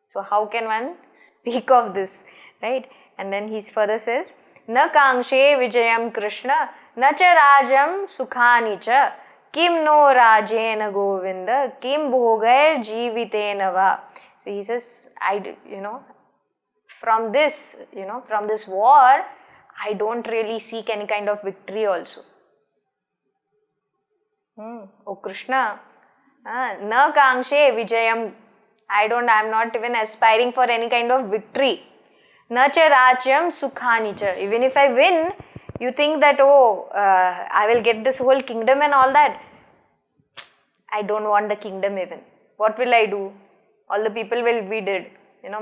So how can one speak of this, right? And then he further says, Na kangshe vijayam Krishna, na cha rajam sukhani cha, kim no rajena govinda, kim bhogair jivitena va. So he says, from this war, I don't really seek any kind of victory also. Oh Krishna, na kangshe vijayam, I am not even aspiring for any kind of victory. Na cha rajyam sukhani cha. Even if I win, You think that, oh, I will get this whole kingdom and all that. I don't want the kingdom even. What will I do? All the people will be dead.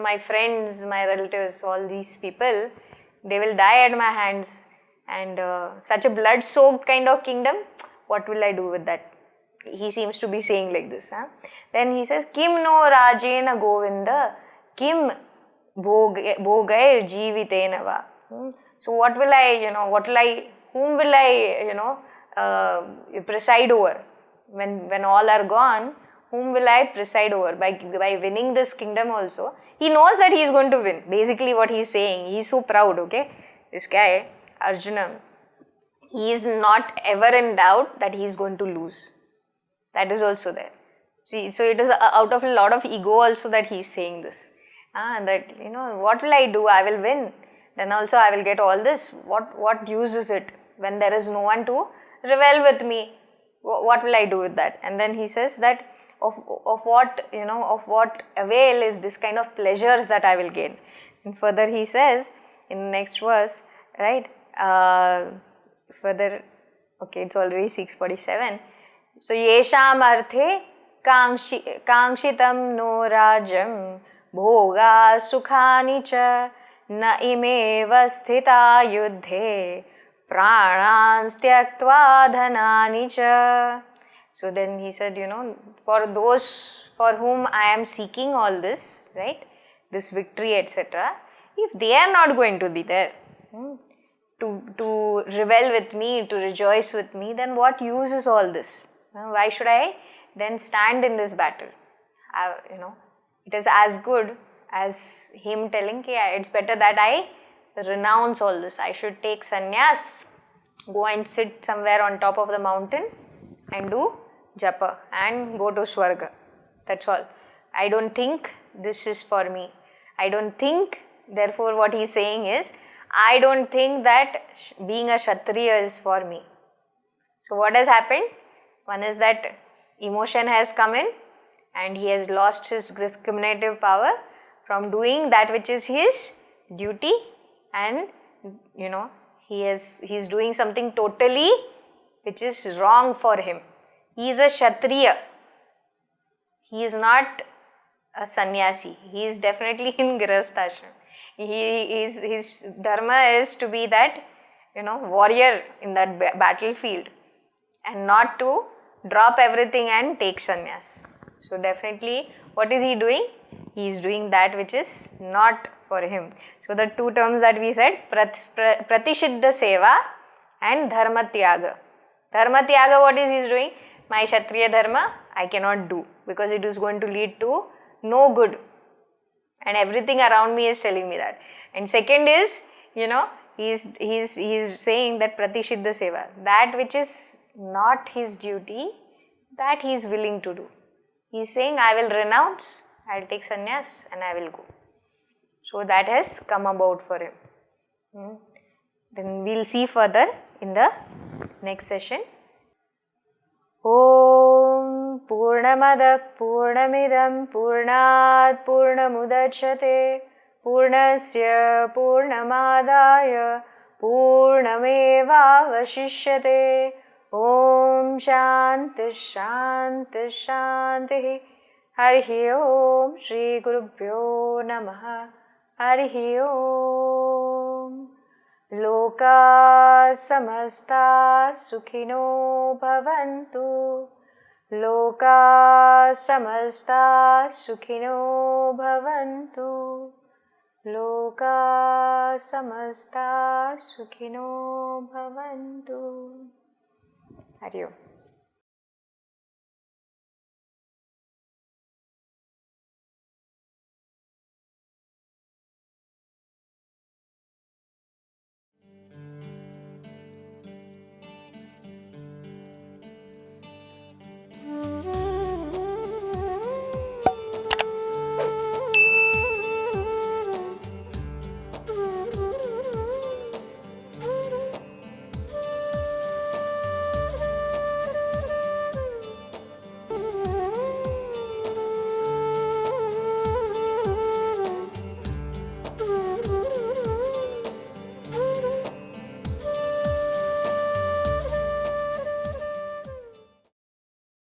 My friends, my relatives, all these people, they will die at my hands. And such a blood-soaked kind of kingdom, what will I do with that? He seems to be saying like this. Then he says, Kim no rajena govinda, kim bhogair jivitena va. So what will I, whom will I, preside over? When all are gone, whom will I preside over? By winning this kingdom also. He knows that he is going to win. Basically what he is saying, he is so proud, okay? This guy, Arjuna, he is not ever in doubt that he is going to lose. That is also there. See, so it is out of a lot of ego also that he is saying this. That, what will I do? I will win. Then also I will get all this. What use is it when there is no one to revel with me? What will I do with that? And then he says that of what avail is this kind of pleasures that I will gain? And further he says in the next verse, right? Further, okay, it's already 6:47. So yesham arthe kangshitam no rajam bhoga sukhani cha na imeva sthita yuddhe pranans tyaktva dhanani cha. So then he said, for those for whom I am seeking all this, right, this victory, etc., if they are not going to be there to revel with me, to rejoice with me, then what use is all this? Why should I then stand in this battle? It is as good as him telling, it's better that I renounce all this. I should take sannyas, go and sit somewhere on top of the mountain and do japa and go to Swarga. That's all. I don't think this is for me. I don't think, therefore what he is saying is, I don't think that being a Kshatriya is for me. So what has happened? One is that emotion has come in and he has lost his discriminative power from doing that which is his duty, and he is doing something totally which is wrong for him. He is a Kshatriya. He is not a sannyasi. He is definitely in Grihastha ashram. His dharma is to be that, warrior in that battlefield and not to drop everything and take sannyas. So definitely, what is he doing? He is doing that which is not for him. So the two terms that we said, pratishiddha seva and dharma tyaga. Dharma tyaga, what is he doing? My Kshatriya dharma, I cannot do because it is going to lead to no good. And everything around me is telling me that. And second is, he is saying that pratishiddha seva, that which is not his duty, that he is willing to do. He is saying, I will renounce, I will take sannyas and I will go. So that has come about for him. Then we will see further in the next session. Om Purnamada Purnamidam Purnat Purnamudachyate Purnasya Purnamadaya Purnameva Vashishyate. Om Shanti Shanti Shanti. Harihi Om Shri Gurubhyo Namaha. Harihi Om. Loka samasta sukhino bhavantu. Loka samasta sukhino bhavantu. Loka samasta sukhino bhavantu. Hari Om.